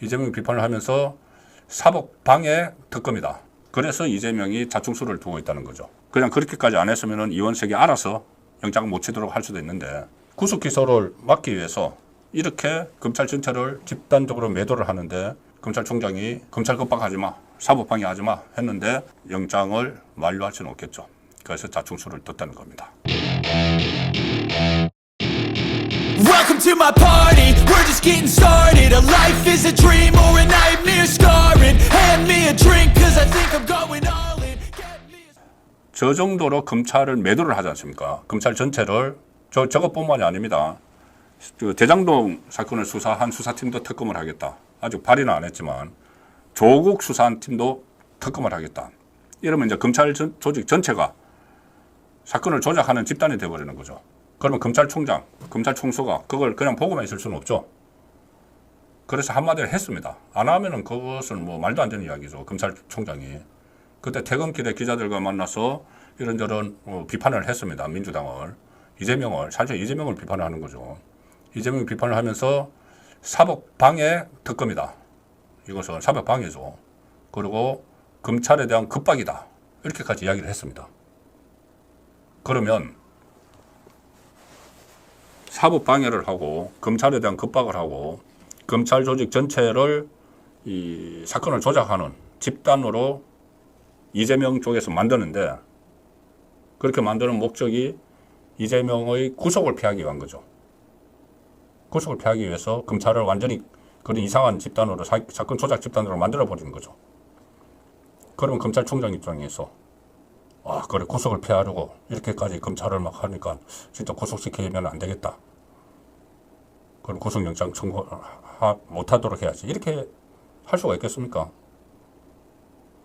이재명이 비판을 하면서 사법방해 특검이다. 그래서 이재명이 자충수를 두고 있다는 거죠. 그냥 그렇게까지 안 했으면 이원석이 알아서 영장을 못 치도록 할 수도 있는데 구속 기소를 막기 위해서 이렇게 검찰 전체를 집단적으로 매도를 하는데 검찰총장이 검찰 겁박하지 마, 사법방해하지 마 했는데 영장을 만료할 수는 없겠죠. 그래서 자충수를 뒀다는 겁니다. Welcome to my party, we're just getting started. A life is a dream or a nightmare scarring. Hand me a drink cause I think I'm going all in. 저 정도로 검찰을 매도를 하지 않습니까? 검찰 전체를 저것뿐만이 아닙니다. 그 대장동 사건을 수사한 수사팀도 특검을 하겠다. 아직 발의는 안 했지만 조국 수사한 팀도 특검을 하겠다. 이러면 이제 검찰 조직 전체가 사건을 조작하는 집단이 되어버리는 거죠. 그러면 검찰총장, 검찰 총수가 그걸 그냥 보고만 있을 수는 없죠. 그래서 한마디를 했습니다. 안 하면은 그것은 뭐 말도 안 되는 이야기죠. 검찰총장이. 그때 퇴근길에 기자들과 만나서 이런저런 비판을 했습니다. 민주당을. 이재명을, 사실 이재명을 비판을 하는 거죠. 이재명이 비판을 하면서 사법방해 특검이다. 이것은 사법방해죠. 그리고 검찰에 대한 겁박이다. 이렇게까지 이야기를 했습니다. 그러면 사법방해를 하고 검찰에 대한 겁박을 하고 검찰 조직 전체를 이 사건을 조작하는 집단으로 이재명 쪽에서 만드는데 그렇게 만드는 목적이 이재명의 구속을 피하기 위한 거죠. 구속을 피하기 위해서 검찰을 완전히 그런 이상한 집단으로 사건 조작 집단으로 만들어버리는 거죠. 그러면 검찰총장 입장에서 그래 구속을 피하려고 이렇게까지 검찰을 막 하니까 진짜 구속시키면 안 되겠다. 그럼 구속영장 청구 못하도록 해야지. 이렇게 할 수가 있겠습니까?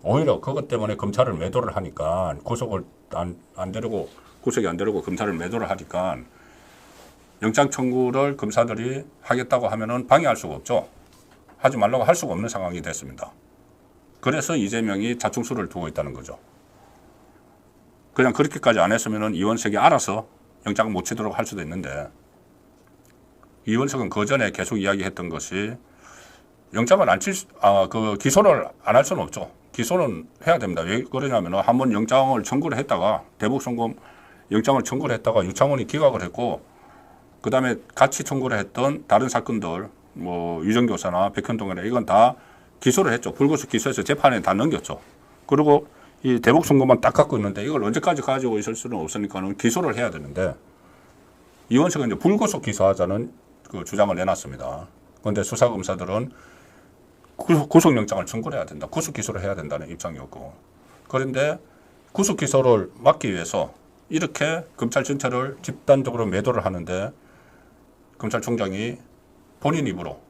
오히려 그것 때문에 검찰을 매도를 하니까 구속을 안 되려고 구속이 안 되려고 검찰을 매도를 하니까 영장 청구를 검사들이 하겠다고 하면은 방해할 수가 없죠. 하지 말라고 할 수가 없는 상황이 됐습니다. 그래서 이재명이 자충수를 두고 있다는 거죠. 그냥 그렇게까지 안 했으면은 이원석이 알아서 영장을 못 치도록 할 수도 있는데 이원석은 그 전에 계속 이야기했던 것이 영장을 기소를 안 할 수는 없죠. 기소는 해야 됩니다. 왜 그러냐면 한번 영장을 청구를 했다가 대북송금 영장을 청구를 했다가 유창훈이 기각을 했고 그 다음에 같이 청구를 했던 다른 사건들 뭐 유정교사나 백현동이나 이건 다 기소를 했죠. 불구속 기소해서 재판에 다 넘겼죠. 그리고 이 대북송금만 딱 갖고 있는데 이걸 언제까지 가지고 있을 수는 없으니까는 기소를 해야 되는데 이원석은 이제 불구속 기소하자는 그 주장을 내놨습니다. 그런데 수사검사들은 구속영장을 청구를 해야 된다. 구속기소를 해야 된다는 입장이었고 그런데 구속기소를 막기 위해서 이렇게 검찰 전체를 집단적으로 매도를 하는데 검찰총장이 본인 입으로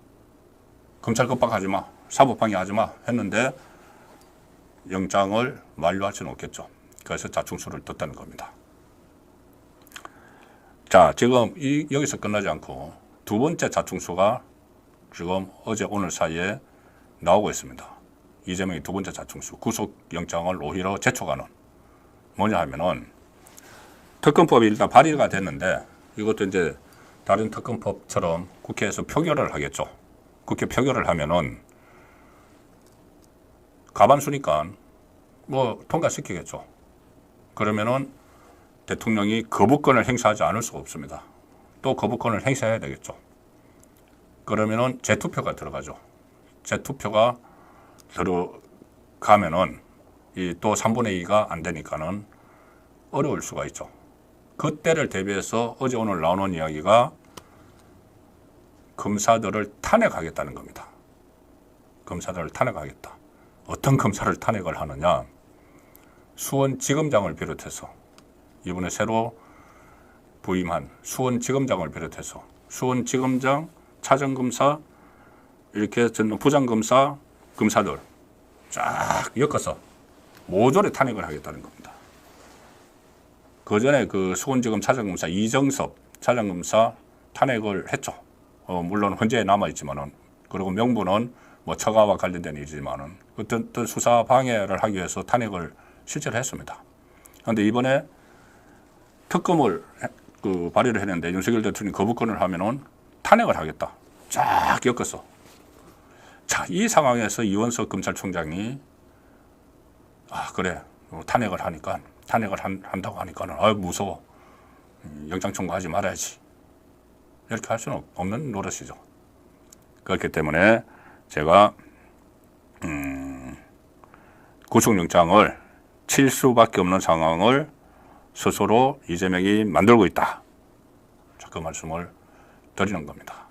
검찰 겁박하지 마, 사법방해하지 마 했는데 영장을 만료할 수는 없겠죠. 그래서 자충수를 뒀다는 겁니다. 자, 지금 여기서 끝나지 않고 두 번째 자충수가 지금 어제 오늘 사이에 나오고 있습니다. 이재명이 두 번째 자충수 구속영장을 오히려 제촉하는 뭐냐 하면은 특검법이 일단 발의가 됐는데 이것도 이제 다른 특검법처럼 국회에서 표결을 하겠죠. 국회 표결을 하면은 과반수니까 뭐 통과시키겠죠. 그러면은 대통령이 거부권을 행사하지 않을 수가 없습니다. 또 거부권을 행사해야 되겠죠. 그러면은 재투표가 들어가죠. 재투표가 들어가면은 이 또 3분의 2가 안 되니까는 어려울 수가 있죠. 그때를 대비해서 어제 오늘 나오는 이야기가 검사들을 탄핵하겠다는 겁니다. 검사들을 탄핵하겠다. 어떤 검사를 탄핵을 하느냐. 수원지검장을 비롯해서 이번에 새로 부임한 수원지검장을 비롯해서 수원지검장, 차장검사, 이렇게 부장검사, 검사들 쫙 엮어서 모조리 탄핵을 하겠다는 겁니다. 그 전에 그 수원지검 차장검사 이정섭 차장검사 탄핵을 했죠. 물론 헌재에 남아있지만은 그리고 명분은 뭐 처가와 관련된 일이지만은 어떤 수사 방해를 하기 위해서 탄핵을 실제로 했습니다. 그런데 이번에 특검을 발의를 했는데 윤석열 대통령이 거부권을 하면은 탄핵을 하겠다. 쫙 엮었어. 자, 이 상황에서 이원석 검찰총장이 그래 탄핵을 하니까 한다고 하니까는 무서워. 영장 청구하지 말아야지. 이렇게 할 수는 없는 노릇이죠. 그렇기 때문에 제가 구속영장을 칠 수밖에 없는 상황을 스스로 이재명이 만들고 있다. 그 말씀을 드리는 겁니다.